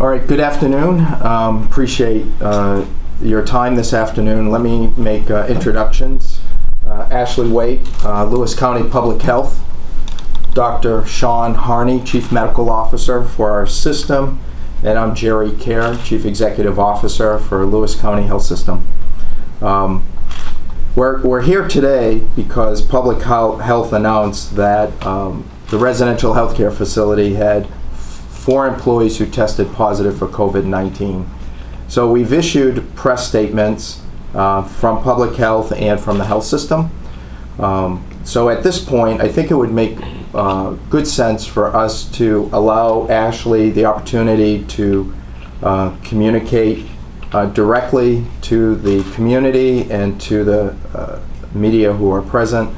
All right, good afternoon. Appreciate your time this afternoon. Let me make introductions. Ashley Waite, Lewis County Public Health. Dr. Sean Harney, Chief Medical Officer for our system. And I'm Jerry Kerr, Chief Executive Officer for Lewis County Health System. We're here today because Public Health announced that the residential healthcare facility had 4 employees who tested positive for COVID-19. So we've issued press statements from Public Health and from the health system. So at this point, I think it would make good sense for us to allow Ashley the opportunity to communicate directly to the community and to the media who are present.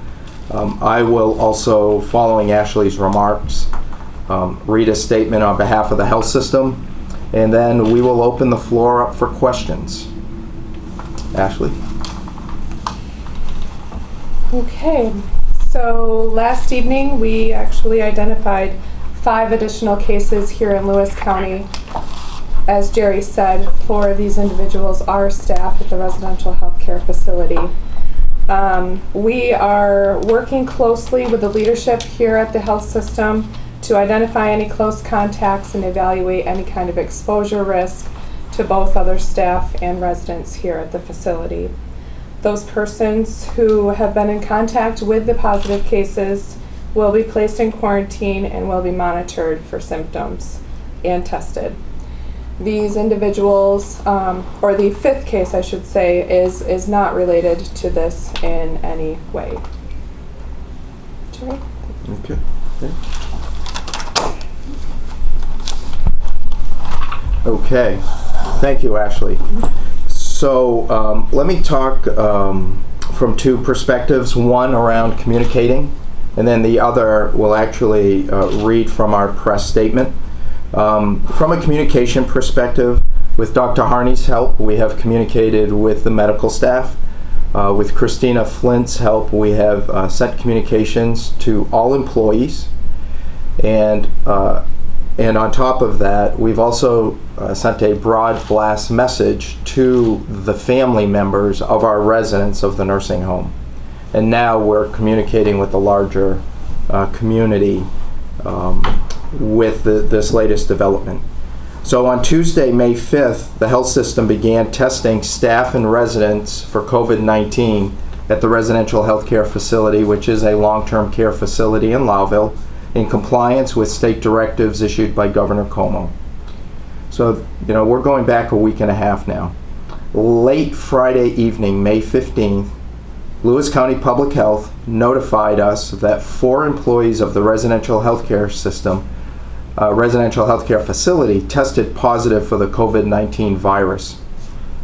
I will also, following Ashley's remarks, read a statement on behalf of the health system, and then we will open the floor up for questions. Ashley. Okay, so last evening we actually identified 5 additional cases here in Lewis County. As Jerry said, 4 of these individuals are staff at the residential healthcare facility. We are working closely with the leadership here at the health system to identify any close contacts and evaluate any kind of exposure risk to both other staff and residents here at the facility. Those persons who have been in contact with the positive cases will be placed in quarantine and will be monitored for symptoms and tested. These individuals, or the 5th case I should say, is not related to this in any way. Jerry? Okay. Okay, thank you, Ashley. So let me talk from 2 perspectives, one around communicating, and then the other will actually read from our press statement. From a communication perspective, with Dr. Harney's help, we have communicated with the medical staff. With Christina Flint's help, we have sent communications to all employees, and on top of that, we've also sent a broad blast message to the family members of our residents of the nursing home. And now we're communicating with the larger community with this latest development. So on Tuesday, May 5th, the health system began testing staff and residents for COVID-19 at the residential healthcare facility, which is a long-term care facility in Lowville, in compliance with state directives issued by Governor Cuomo. So, we're going back a week and a half now. Late Friday evening, May 15th, Lewis County Public Health notified us that 4 employees of the residential healthcare facility tested positive for the COVID-19 virus.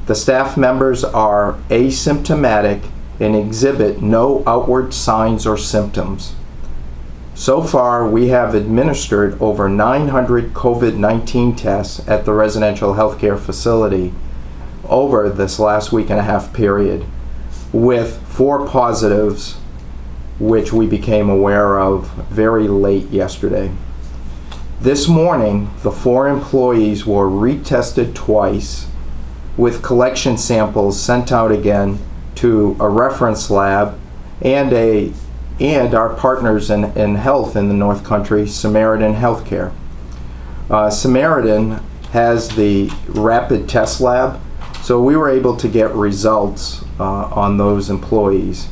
The staff members are asymptomatic and exhibit no outward signs or symptoms. So far, we have administered over 900 COVID-19 tests at the residential healthcare facility over this last week and a half period, with 4 positives, which we became aware of very late yesterday. This morning, the 4 employees were retested twice, with collection samples sent out again to a reference lab and our partners in health in the North Country, Samaritan Healthcare. Samaritan has the rapid test lab, so we were able to get results on those employees.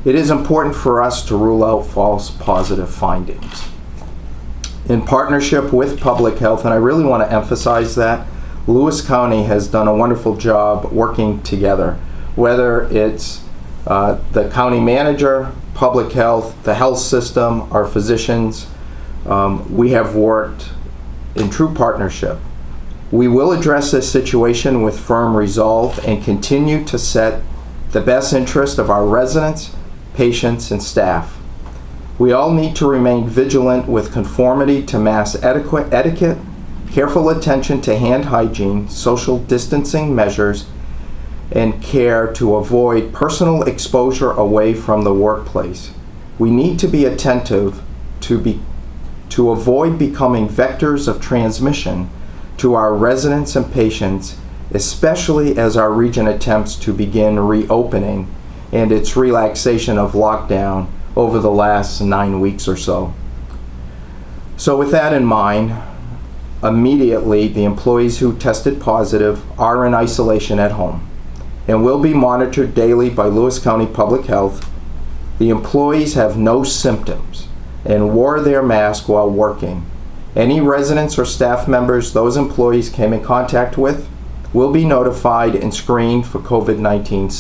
It is important for us to rule out false positive findings. In partnership with Public Health, and I really want to emphasize that, Lewis County has done a wonderful job working together, whether it's the county manager, Public Health, the health system, our physicians. We have worked in true partnership. We will address this situation with firm resolve and continue to set the best interest of our residents, patients, and staff. We all need to remain vigilant with conformity to mass etiquette, careful attention to hand hygiene, social distancing measures, and care to avoid personal exposure away from the workplace. We need to be attentive to avoid becoming vectors of transmission to our residents and patients, especially as our region attempts to begin reopening and its relaxation of lockdown over the last 9 weeks or so. So with that in mind, immediately the employees who tested positive are in isolation at home and will be monitored daily by Lewis County Public Health. The employees have no symptoms and wore their mask while working. Any residents or staff members those employees came in contact with will be notified and screened for COVID-19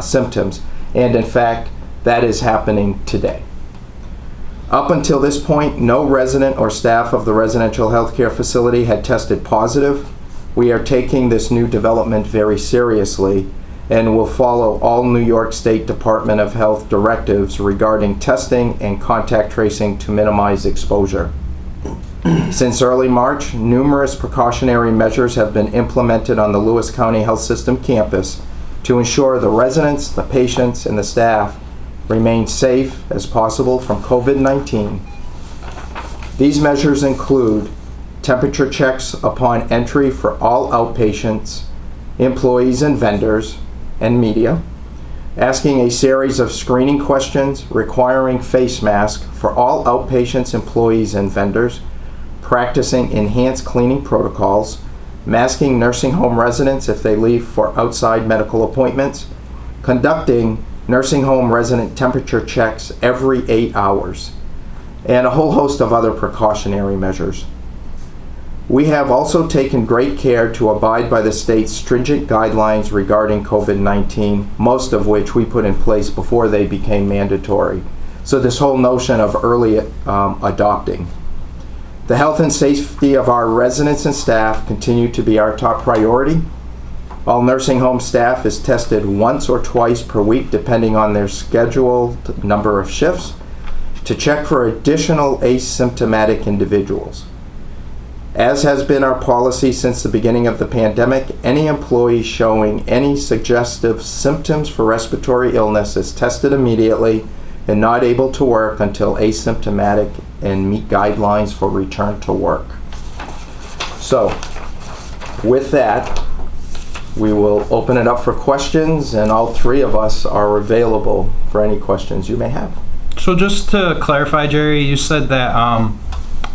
symptoms. And in fact, that is happening today. Up until this point, no resident or staff of the residential healthcare facility had tested positive. We are taking this new development very seriously and will follow all New York State Department of Health directives regarding testing and contact tracing to minimize exposure. Since early March, numerous precautionary measures have been implemented on the Lewis County Health System campus to ensure the residents, the patients, and the staff remain safe as possible from COVID-19. These measures include temperature checks upon entry for all outpatients, employees and vendors, and media, asking a series of screening questions requiring face masks for all outpatients, employees, and vendors, practicing enhanced cleaning protocols, masking nursing home residents if they leave for outside medical appointments, conducting nursing home resident temperature checks every 8 hours, and a whole host of other precautionary measures. We have also taken great care to abide by the state's stringent guidelines regarding COVID-19, most of which we put in place before they became mandatory. So this whole notion of early adopting. The health and safety of our residents and staff continue to be our top priority. All nursing home staff is tested once or twice per week, depending on their scheduled number of shifts, to check for additional asymptomatic individuals. As has been our policy since the beginning of the pandemic, any employee showing any suggestive symptoms for respiratory illness is tested immediately and not able to work until asymptomatic and meet guidelines for return to work. So, with that, we will open it up for questions, and all three of us are available for any questions you may have. So just to clarify, Jerry, you said that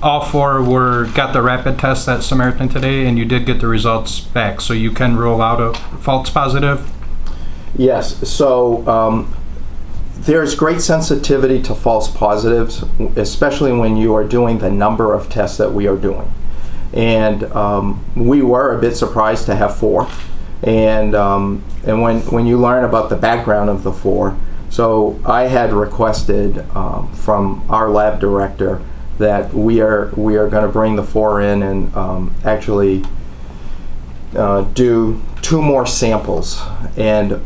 all four got the rapid test at Samaritan today, and you did get the results back, so you can rule out a false positive? Yes, so there's great sensitivity to false positives, especially when you are doing the number of tests that we are doing. And we were a bit surprised to have 4. And when you learn about the background of the 4, so I had requested from our lab director that we are going to bring the 4 in and actually do 2 more samples. And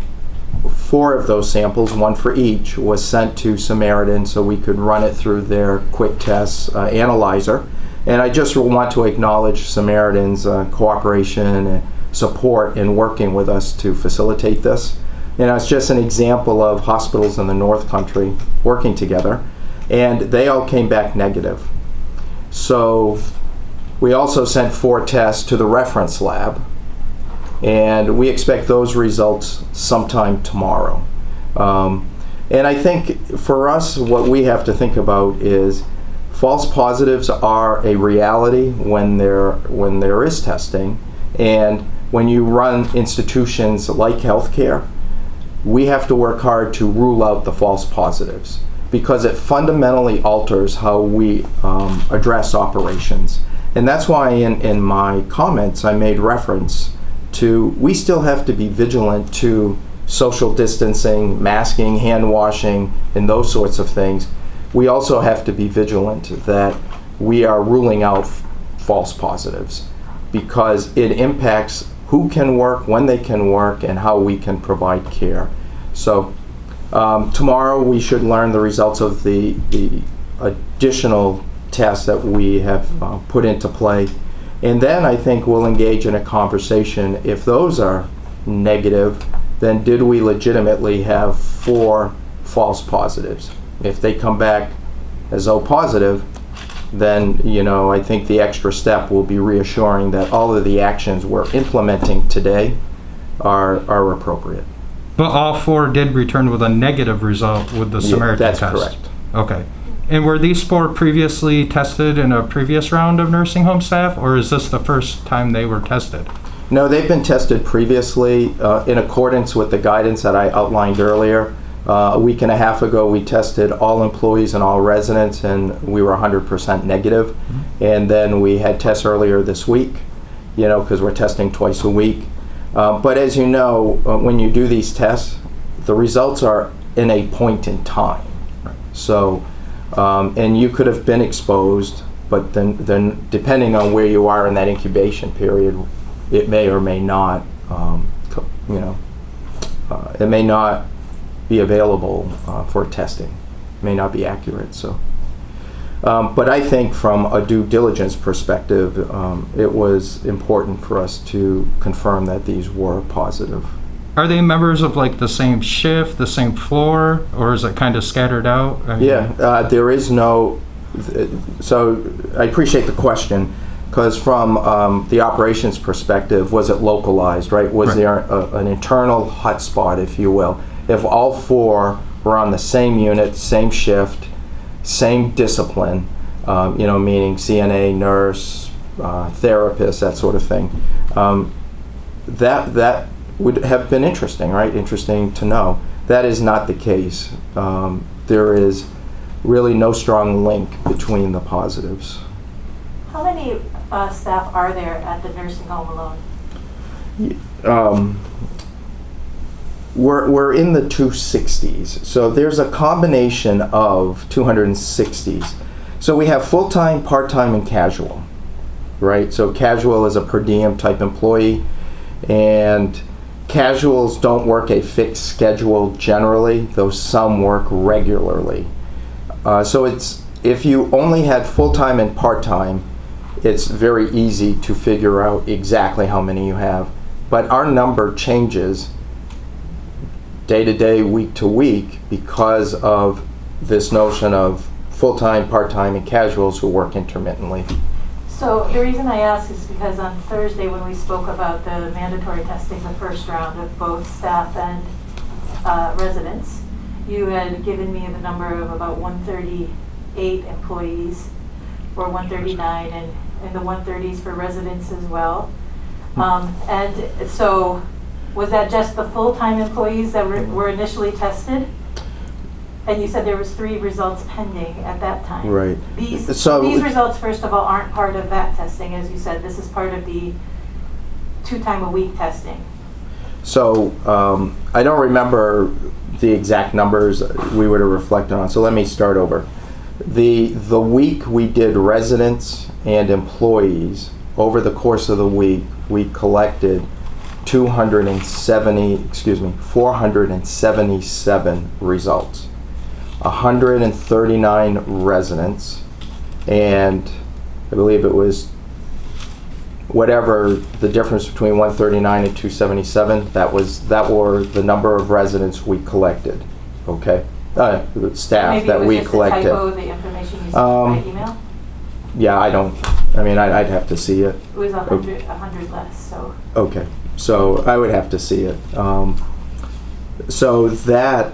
4 of those samples, 1 for each, was sent to Samaritan so we could run it through their quick tests analyzer. And I just want to acknowledge Samaritan's cooperation and support in working with us to facilitate this. You know, it's just an example of hospitals in the North Country working together, and they all came back negative. So we also sent 4 tests to the reference lab, and we expect those results sometime tomorrow. And I think for us, what we have to think about is false positives are a reality when there is testing, and when you run institutions like healthcare, we have to work hard to rule out the false positives because it fundamentally alters how we address operations. And that's why in my comments I made reference to we still have to be vigilant to social distancing, masking, hand washing, and those sorts of things. We also have to be vigilant that we are ruling out false positives because it impacts who can work, when they can work, and how we can provide care. So tomorrow we should learn the results of the additional tests that we have put into play. And then I think we'll engage in a conversation. If those are negative, then did we legitimately have 4 false positives? If they come back as O positive, then, I think the extra step will be reassuring that all of the actions we're implementing today are appropriate. But all 4 did return with a negative result with the Samaritan that's test? Correct. Okay. And were these 4 previously tested in a previous round of nursing home staff, or is this the first time they were tested? No, they've been tested previously in accordance with the guidance that I outlined earlier. A week and a half ago, we tested all employees and all residents, and we were 100% negative. Mm-hmm. And then we had tests earlier this week, because we're testing twice a week. But as you know, when you do these tests, the results are in a point in time. Right. So, and you could have been exposed, but then depending on where you are in that incubation period, it may or may not, it may not be available for testing. It may not be accurate. So, but I think from a due diligence perspective, it was important for us to confirm that these were positive. Are they members of like the same shift, the same floor, or is it kind of scattered out? There is no. So I appreciate the question, because from the operations perspective, was it localized, right? Was there an internal hotspot, if you will? If all 4 were on the same unit, same shift, same discipline, meaning CNA, nurse, therapist, that sort of thing, that would have been interesting, right? Interesting to know. That is not the case. There is really no strong link between the positives. How many staff are there at the nursing home alone? We're in the 260s. So there's a combination of 260s. So we have full-time, part-time, and casual, right? So casual is a per diem type employee, and casuals don't work a fixed schedule generally, though some work regularly. So if you only had full-time and part-time, it's very easy to figure out exactly how many you have. But our number changes day to day, week to week, because of this notion of full-time, part-time, and casuals who work intermittently. So the reason I ask is because on Thursday when we spoke about the mandatory testing, the first round of both staff and residents, you had given me the number of about 138 employees, or 139, and the 130s for residents as well. And so, was that just the full-time employees that were initially tested? And you said there was 3 results pending at that time. Right. These results, first of all, aren't part of that testing, as you said. This is part of the 2-time-a-week testing. So I don't remember the exact numbers we would have reflected on. So let me start over. The week we did residents and employees, over the course of the week, we collected 477 results. 139 residents, and I believe it was whatever the difference between 139 and 277, that were the number of residents we collected. Okay? Staff Maybe that we collected. Maybe it was just a typo, the information you sent by email? Yeah, I'd have to see it. It was 100 less, so. Okay, so I would have to see it. So that,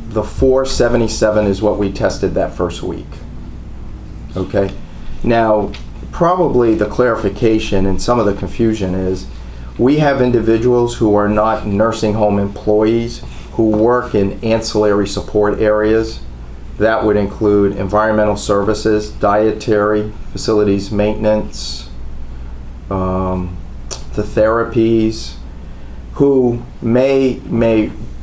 the 477 is what we tested that first week. Okay? Now, probably the clarification and some of the confusion is we have individuals who are not nursing home employees who work in ancillary support areas. That would include environmental services, dietary, facilities maintenance, the therapies, who may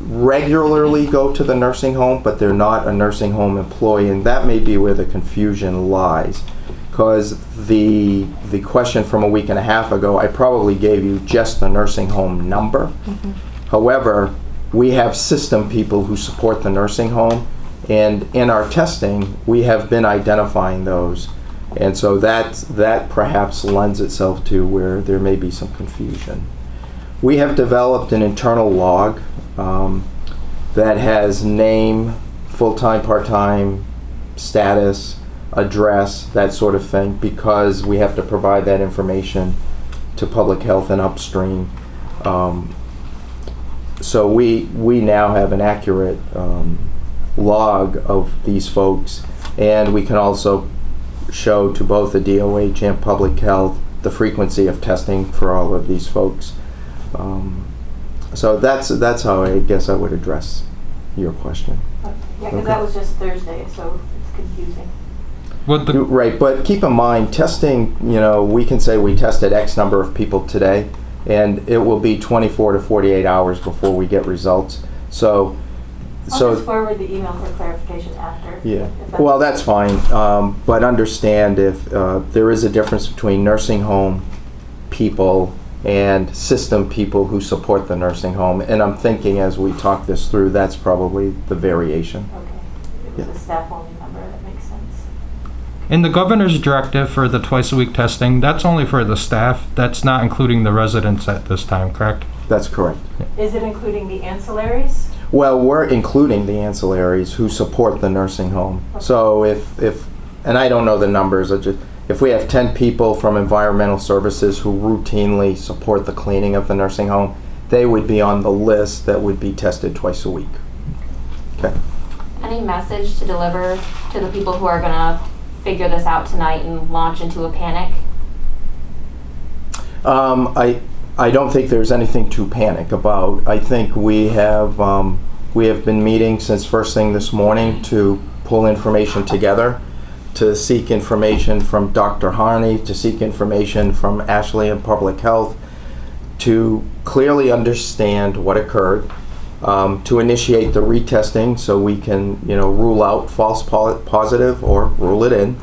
regularly go to the nursing home, but they're not a nursing home employee, and that may be where the confusion lies. Because the question from a week and a half ago, I probably gave you just the nursing home number. Mm-hmm. However, we have system people who support the nursing home, and in our testing, we have been identifying those. And so that perhaps lends itself to where there may be some confusion. We have developed an internal log that has name, full-time, part-time, status, address, that sort of thing, because we have to provide that information to public health and upstream. So we now have an accurate log of these folks, and we can also show to both the DOH and public health the frequency of testing for all of these folks. So that's how I guess I would address your question. Yeah, because Okay. that was just Thursday, so it's confusing. Right, but keep in mind, testing, we can say we tested X number of people today, and it will be 24 to 48 hours before we get results. I'll just forward the email for clarification after. Yeah, if well, that's fine, but understand if there is a difference between nursing home people and system people who support the nursing home, and I'm thinking as we talk this through, that's probably the variation. Okay, it was a staff-only number, that makes sense. In the governor's directive for the twice-a-week testing, that's only for the staff. That's not including the residents at this time, correct? That's correct. Is it including the ancillaries? Well, we're including the ancillaries who support the nursing home. Okay. So if and I don't know the numbers, if we have 10 people from environmental services who routinely support the cleaning of the nursing home, they would be on the list that would be tested twice a week. Okay. Any message to deliver to the people who are going to figure this out tonight and launch into a panic? I don't think there's anything to panic about. I think we have been meeting since first thing this morning to pull information together, to seek information from Dr. Harney, to seek information from Ashley and Public Health, to clearly understand what occurred, to initiate the retesting so we can, rule out false positive or rule it in.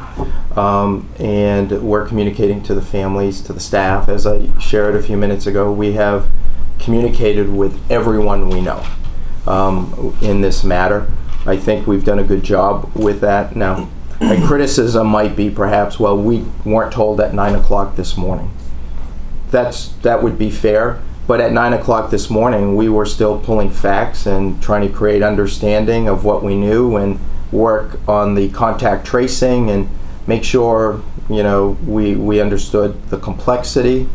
And we're communicating to the families, to the staff. As I shared a few minutes ago, we have communicated with everyone we know in this matter. I think we've done a good job with that. Now, a criticism might be perhaps, well, we weren't told at 9 o'clock this morning. That would be fair, but at 9 o'clock this morning, we were still pulling facts and trying to create understanding of what we knew and work on the contact tracing and make sure, we understood the complexity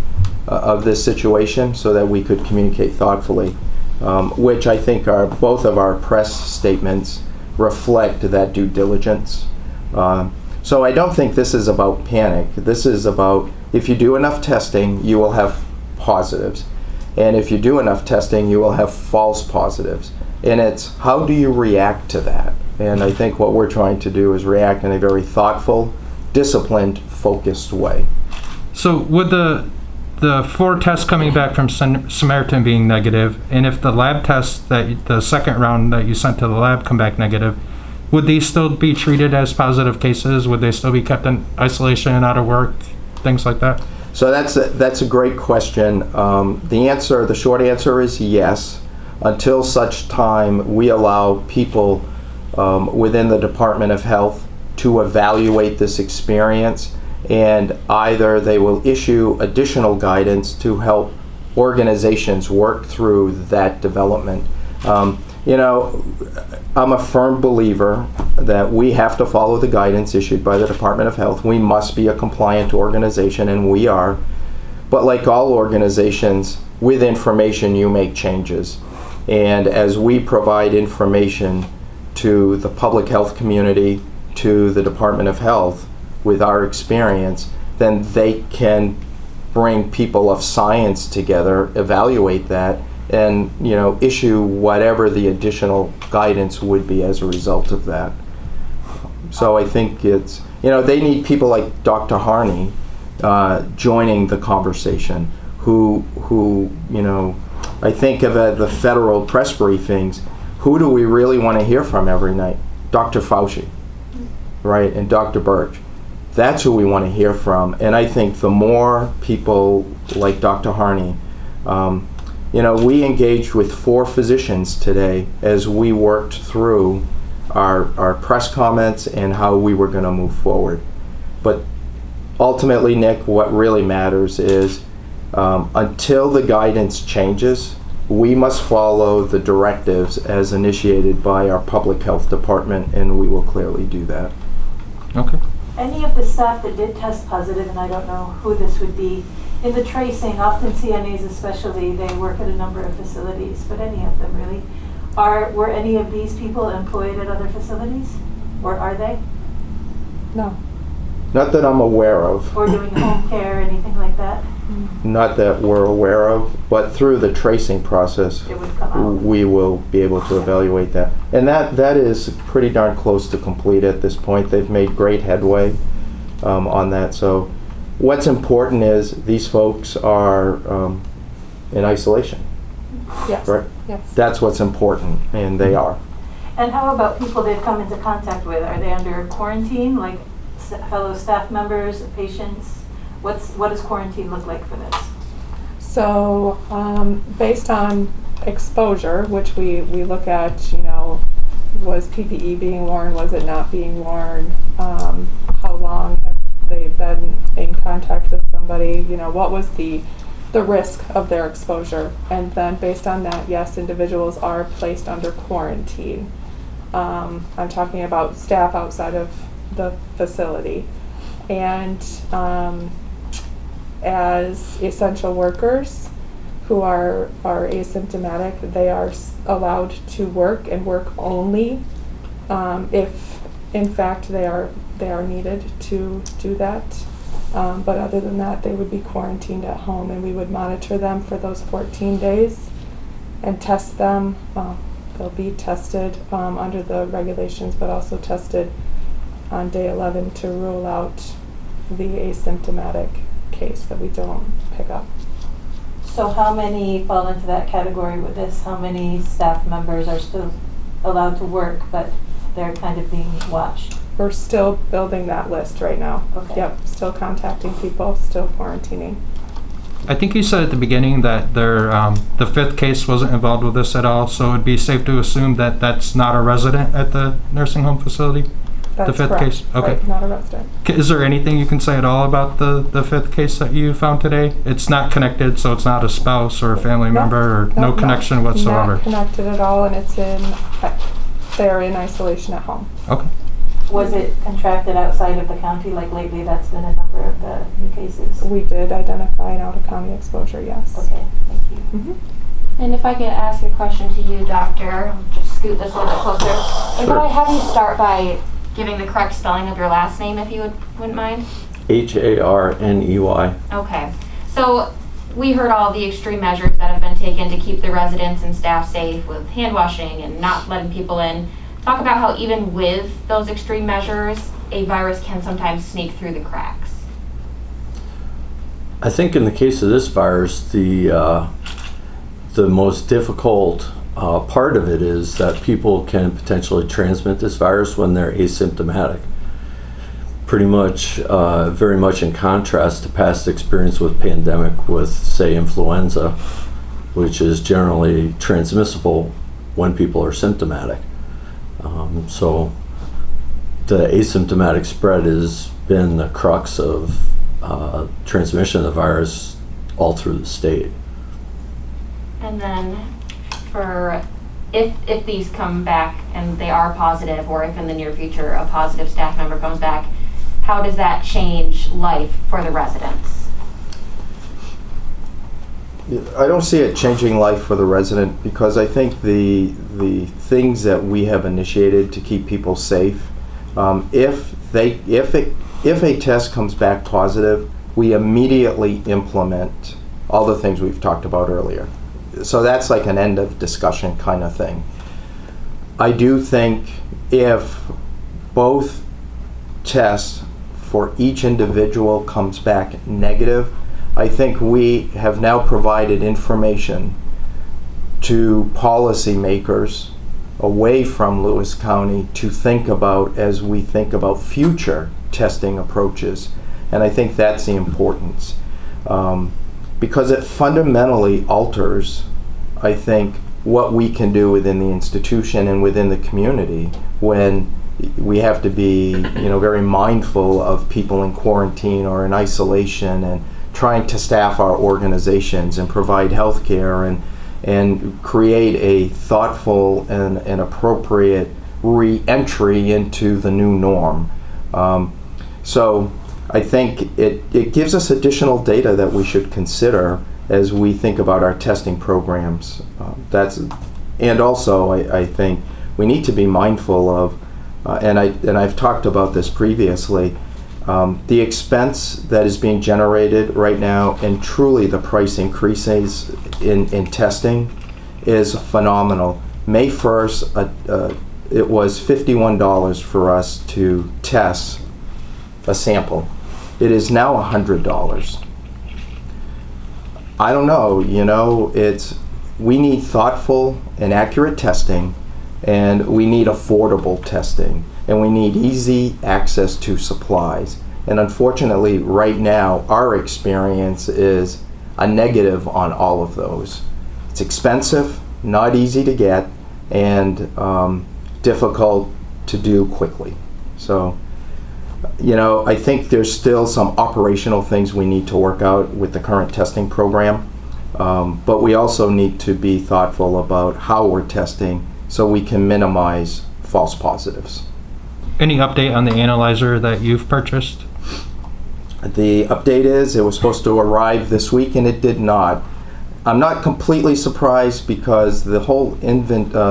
of this situation so that we could communicate thoughtfully, which I think are both of our press statements reflect that due diligence. So I don't think this is about panic. This is about, if you do enough testing, you will have positives. And if you do enough testing, you will have false positives. And it's, how do you react to that? And I think what we're trying to do is react in a very thoughtful, disciplined, focused way. So with the 4 tests coming back from Samaritan being negative, and if the lab tests, the second round that you sent to the lab come back negative, would these still be treated as positive cases? Would they still be kept in isolation and out of work, things like that? So that's a great question. The short answer is yes, until such time we allow people within the Department of Health to evaluate this experience, and either they will issue additional guidance to help organizations work through that development. I'm a firm believer that we have to follow the guidance issued by the Department of Health. We must be a compliant organization, and we are. But like all organizations, with information you make changes. And as we provide information to the public health community, to the Department of Health with our experience, then they can bring people of science together, evaluate that, and issue whatever the additional guidance would be as a result of that. So I think it's, they need people like Dr. Harney joining the conversation, who I think of at the federal press briefings, who do we really want to hear from every night? Dr. Fauci, right, and Dr. Birch. That's who we want to hear from. And I think the more people like Dr. Harney, we engaged with 4 physicians today as we worked through our press comments and how we were going to move forward. But ultimately, Nick, what really matters is until the guidance changes, we must follow the directives as initiated by our public health department, and we will clearly do that. Okay. Any of the staff that did test positive, and I don't know who this would be, in the tracing, often CNAs especially, they work at a number of facilities, but any of them really. Were any of these people employed at other facilities? Or are they? No. Not that I'm aware of. Or doing home care, anything like that? Not that we're aware of, but through the tracing process, It would come out. we will be able to evaluate that. And that is pretty darn close to complete at this point. They've made great headway on that. So what's important is these folks are in isolation, Yes. right? Yes. That's what's important, and they are. And how about people they've come into contact with? Are they under quarantine, like fellow staff members, patients? What does quarantine look like for this? So, based on exposure, which we look at, was PPE being worn, was it not being worn, how long have they been in contact with somebody, what was the risk of their exposure, and then based on that, yes, individuals are placed under quarantine. I'm talking about staff outside of the facility, and as essential workers who are asymptomatic, they are allowed to work and work only if in fact they are needed to do that. But other than that, they would be quarantined at home, and we would monitor them for those 14 days and test them. They'll be tested under the regulations, but also tested on day 11 to rule out the asymptomatic case that we don't pick up. So how many fall into that category with this? How many staff members are still allowed to work, but they're kind of being watched? We're still building that list right now. Okay. Yep, still contacting people, still quarantining. I think you said at the beginning that the fifth case wasn't involved with this at all, so it'd be safe to assume that that's not a resident at the nursing home facility? That's The fifth correct. case? Okay. Right, not a resident. Is there anything you can say at all about the fifth case that you found today? It's not connected, so it's not a spouse or a family No, member, or no connection whatsoever? Not connected at all, and they're in isolation at home. Okay. Was it contracted outside of the county? Like lately, that's been a number of the new cases. We did identify an out-of-county exposure, yes. Okay, thank you. Mhm. And if I could ask a question to you, Doctor, I'll just scoot this a little bit closer. Could I have you start by giving the correct spelling of your last name, if you wouldn't mind? Harney. Okay. So we heard all the extreme measures that have been taken to keep the residents and staff safe with hand washing and not letting people in. Talk about how even with those extreme measures, a virus can sometimes sneak through the cracks. I think in the case of this virus, the most difficult part of it is that people can potentially transmit this virus when they're asymptomatic. Pretty much, very much in contrast to past experience with pandemic with, say, influenza, which is generally transmissible when people are symptomatic. So the asymptomatic spread has been the crux of transmission of the virus all through the state. And then for if these come back and they are positive, or if in the near future a positive staff member comes back, how does that change life for the residents? I don't see it changing life for the resident, because I think the things that we have initiated to keep people safe, if a test comes back positive, we immediately implement all the things we've talked about earlier. So that's like an end of discussion kind of thing. I do think if both tests for each individual comes back negative, I think we have now provided information to policymakers away from Lewis County to think about as we think about future testing approaches. And I think that's the importance. Because it fundamentally alters, I think, what we can do within the institution and within the community when we have to be, very mindful of people in quarantine or in isolation, and trying to staff our organizations and provide health care and create a thoughtful and appropriate re-entry into the new norm. So I think it gives us additional data that we should consider as we think about our testing programs. And also I think we need to be mindful of, and I've talked about this previously, the expense that is being generated right now, and truly the price increases in testing is phenomenal. May 1st, it was $51 for us to test a sample. It is now $100. I don't know, we need thoughtful and accurate testing, and we need affordable testing, and we need easy access to supplies. And unfortunately, right now, our experience is a negative on all of those. It's expensive, not easy to get, and difficult to do quickly. So, I think there's still some operational things we need to work out with the current testing program, but we also need to be thoughtful about how we're testing so we can minimize false positives. Any update on the analyzer that you've purchased? The update is it was supposed to arrive this week and it did not. I'm not completely surprised because the whole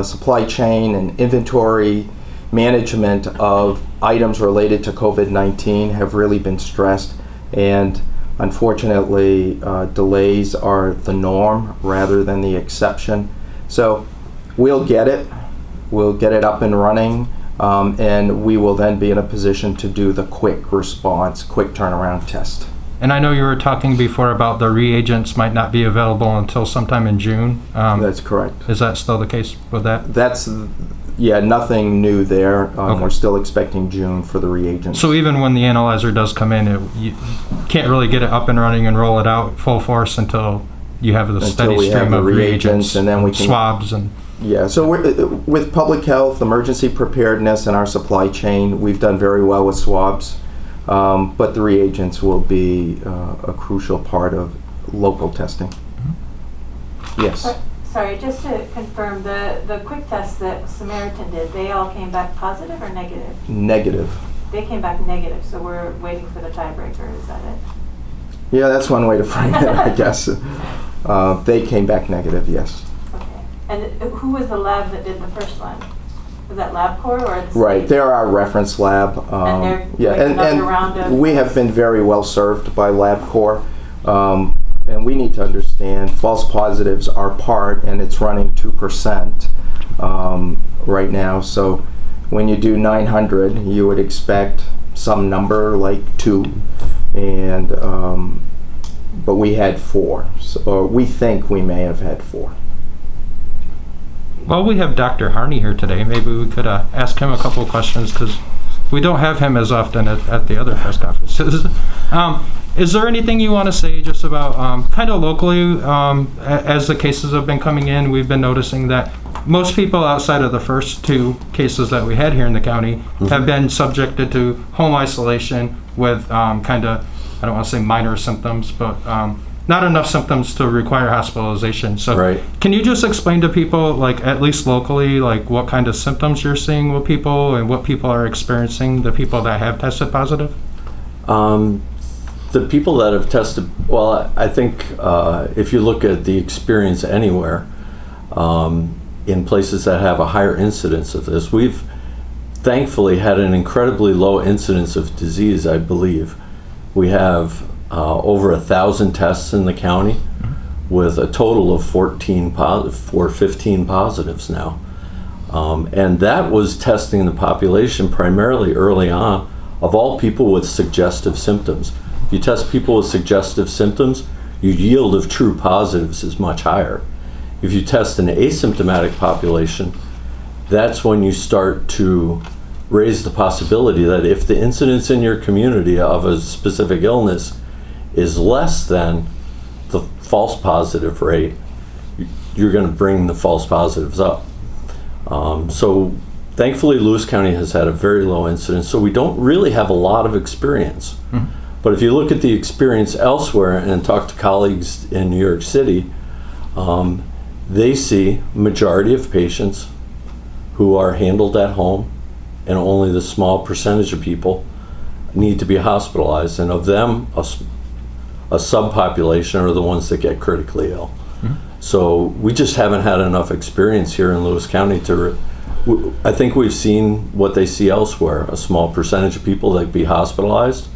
supply chain and inventory management of items related to COVID-19 have really been stressed, and unfortunately delays are the norm rather than the exception. So we'll get it up and running, and we will then be in a position to do the quick response, quick turnaround test. And I know you were talking before about the reagents might not be available until sometime in June. That's correct. Is that still the case with that? Nothing new there. Okay. We're still expecting June for the reagents. So even when the analyzer does come in, you can't really get it up and running and roll it out full force until you have the steady stream of reagents, and then we can swabs and. Yeah, so with public health, emergency preparedness, and our supply chain, we've done very well with swabs, but the reagents will be a crucial part of local testing. Mm-hmm. Yes. Sorry, just to confirm, the quick tests that Samaritan did, they all came back positive or negative? Negative. They came back negative, so we're waiting for the tiebreaker, is that it? Yeah, that's one way to frame it, I guess. They came back negative, yes. And who was the lab that did the first one? Was that LabCorp or the state? Right, they're our reference lab. And they're doing another round of... we have been very well served by LabCorp. And we need to understand false positives are part, and it's running 2% right now. So when you do 900, you would expect some number like 2, and but we had 4. So we think we may have had 4. Well, we have Dr. Harney here today. Maybe we could ask him a couple of questions because we don't have him as often at the other press conferences. Is there anything you want to say just about kind of locally, as the cases have been coming in, we've been noticing that most people outside of the first 2 cases that we had here in the county have been subjected to home isolation with kind of, I don't want to say minor symptoms, but not enough symptoms to require hospitalization. So right. Can you just explain to people, like at least locally, like what kind of symptoms you're seeing with people and what people are experiencing, the people that have tested positive? The people that have tested, well, I think if you look at the experience anywhere, in places that have a higher incidence of this, we've thankfully had an incredibly low incidence of disease, I believe. We have over 1,000 tests in the county with a total of 15 positives now. And that was testing the population primarily early on of all people with suggestive symptoms. If you test people with suggestive symptoms, your yield of true positives is much higher. If you test an asymptomatic population, that's when you start to raise the possibility that if the incidence in your community of a specific illness is less than the false positive rate, you're going to bring the false positives up. So thankfully Lewis County has had a very low incidence, so we don't really have a lot of experience. Mm-hmm. But if you look at the experience elsewhere and talk to colleagues in New York City, they see majority of patients who are handled at home, and only the small percentage of people need to be hospitalized, and of them, a subpopulation are the ones that get critically ill. So we just haven't had enough experience here in Lewis County I think we've seen what they see elsewhere, a small percentage of people that be hospitalized.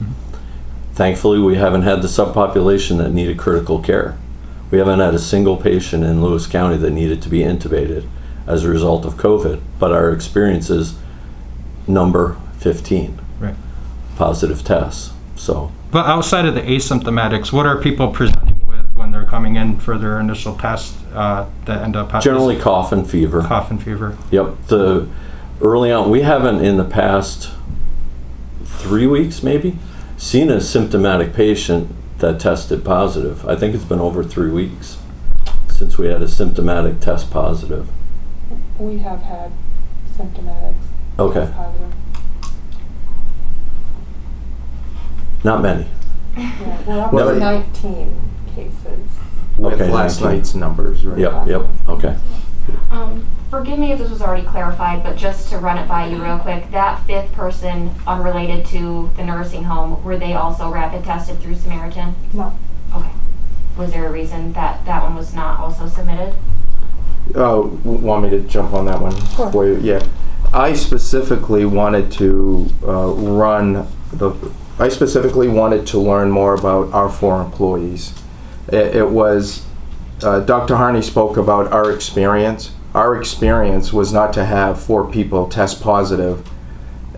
Thankfully, we haven't had the subpopulation that needed critical care. We haven't had a single patient in Lewis County that needed to be intubated as a result of COVID, but our experience is number 15 positive tests. So, But outside of the asymptomatics, what are people presenting with when they're coming in for their initial test that end up generally cough and fever. Cough and fever. Yep. Early on, we haven't in the past 3 weeks maybe seen a symptomatic patient that tested positive. I think it's been over 3 weeks since we had a symptomatic test positive. We have had symptomatics. Okay. Positive. Not many. Yeah, we're up Well, to 19 cases. With Okay, last 19. night's numbers, right? Yep. Okay. Forgive me if this was already clarified, but just to run it by you real quick, that fifth person unrelated to the nursing home, were they also rapid tested through Samaritan? No. Okay. Was there a reason that that one was not also submitted? Want me to jump on that one Sure. for you? Yeah. I specifically wanted to learn more about our 4 employees. It was, Dr. Harney spoke about our experience. Our experience was not to have 4 people test positive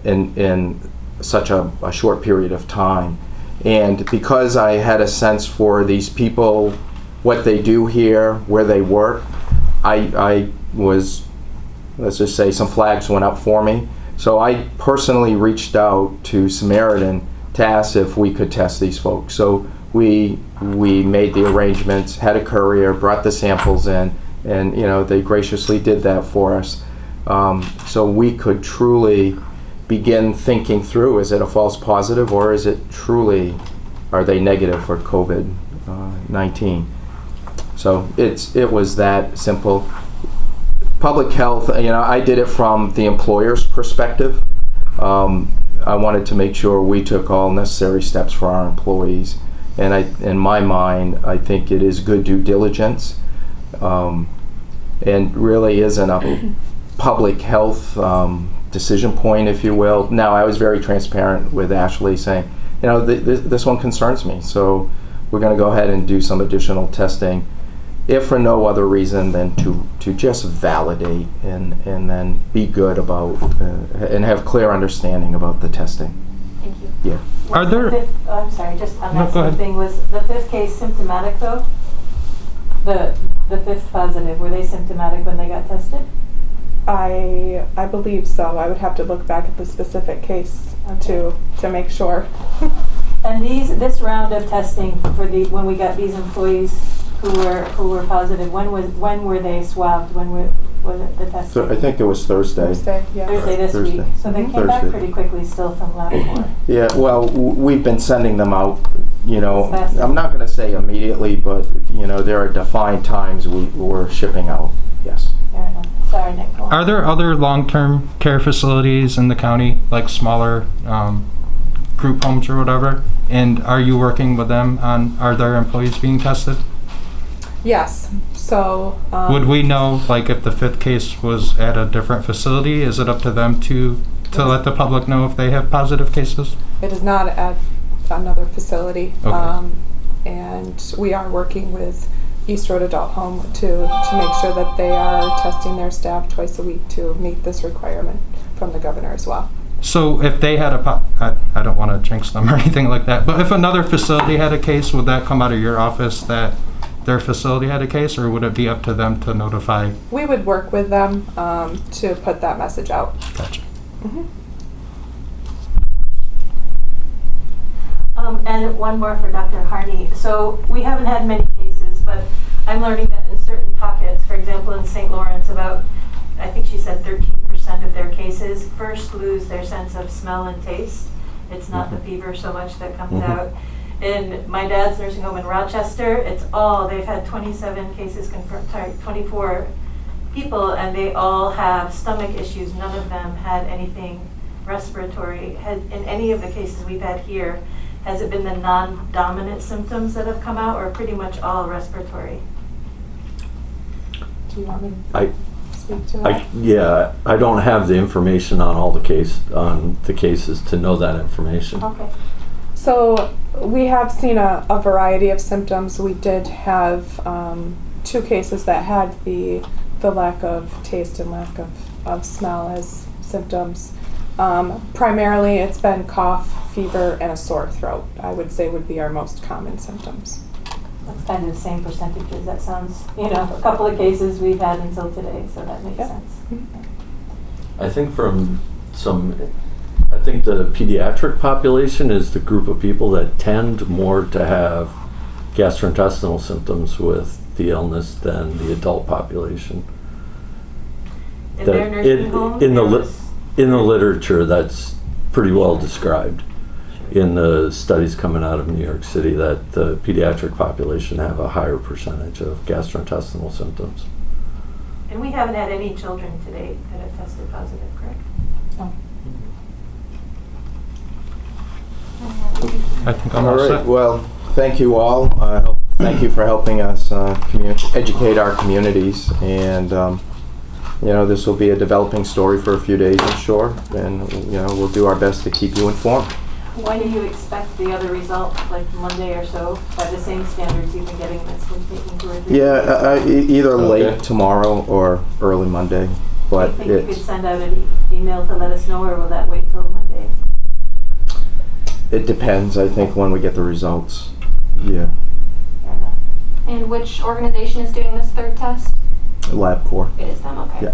in such a short period of time. And because I had a sense for these people, what they do here, where they work, I was, let's just say, some flags went up for me. So I personally reached out to Samaritan to ask if we could test these folks. So we made the arrangements, had a courier, brought the samples in, and they graciously did that for us. So we could truly begin thinking through, is it a false positive or is it truly, are they negative for COVID-19? So it was that simple. Public health, I did it from the employer's perspective. I wanted to make sure we took all necessary steps for our employees. And in my mind, I think it is good due diligence, and really isn't a public health decision point, if you will. Now, I was very transparent with Ashley, saying, this one concerns me, so we're going to go ahead and do some additional testing, if for no other reason than to just validate and then be good about and have clear understanding about the testing. Thank you. Yeah. Are there? I'm sorry, just on No, that go same ahead. thing, was the 5th case symptomatic though? The 5th positive, were they symptomatic when they got tested? I believe so. I would have to look back at the specific case to make sure. And this round of testing for when we got these employees who were positive, when were they swabbed? When was it the testing? So I think it was Thursday. Thursday, yeah. Thursday this Thursday. week. So they came back Thursday. pretty quickly still from LabCorp. Yeah, well, we've been sending them out, As fast as- I'm not going to say immediately, but, there are defined times we're shipping out, yes. Fair enough. Sorry, Nick. Go on. Are there other long-term care facilities in the county, like smaller group homes or whatever? And are you working with them on, are their employees being tested? Yes. So. Would we know, like, if the 5th case was at a different facility? Is it up to them to let the public know if they have positive cases? It is not at another facility. Okay. And we are working with East Road Adult Home to make sure that they are testing their staff twice a week to meet this requirement from the governor as well. So if they had I don't want to jinx them or anything like that, but if another facility had a case, would that come out of your office that their facility had a case, or would it be up to them to notify? We would work with them to put that message out. Gotcha. And one more for Dr. Harney. So we haven't had many cases, but I'm learning that in certain pockets, for example in St. Lawrence, I think she said 13% of their cases first lose their sense of smell and taste. It's not the fever so much that comes out. In my dad's nursing home in Rochester, they've had 27 cases confirmed, 24 people, and they all have stomach issues. None of them had anything respiratory. In any of the cases we've had here, has it been the non-dominant symptoms that have come out, or pretty much all respiratory? Do you want me I, to speak to that? yeah, I don't have the information on all the cases to know that information. Okay. So we have seen a variety of symptoms. We did have 2 cases that had the lack of taste and lack of smell as symptoms. Primarily it's been cough, fever, and a sore throat, I would say would be our most common symptoms. That's kind of the same percentages. That sounds, a couple of cases we've had until today, so that makes Yep. sense. I think I think the pediatric population is the group of people that tend more to have gastrointestinal symptoms with the illness than the adult population. In their nursing homes? In the literature, that's pretty well described in the studies coming out of New York City, that the pediatric population have a higher percentage of gastrointestinal symptoms. And we haven't had any children to date that have tested positive, correct? No. I think I'm All all right, set. well, thank you all. Thank you for helping us educate our communities, and this will be a developing story for a few days, I'm sure, and we'll do our best to keep you informed. When do you expect the other result, like Monday or so, by the same standards you've been getting that's been taking 2 or 3 days? Either Okay. late tomorrow or early Monday, Do you but think you could it's send out an email to let us know, or will that wait till Monday? it depends. I think when we get the results. Yeah, Fair enough. And which organization is doing this third test? LabCorp. It is them, okay. Yeah.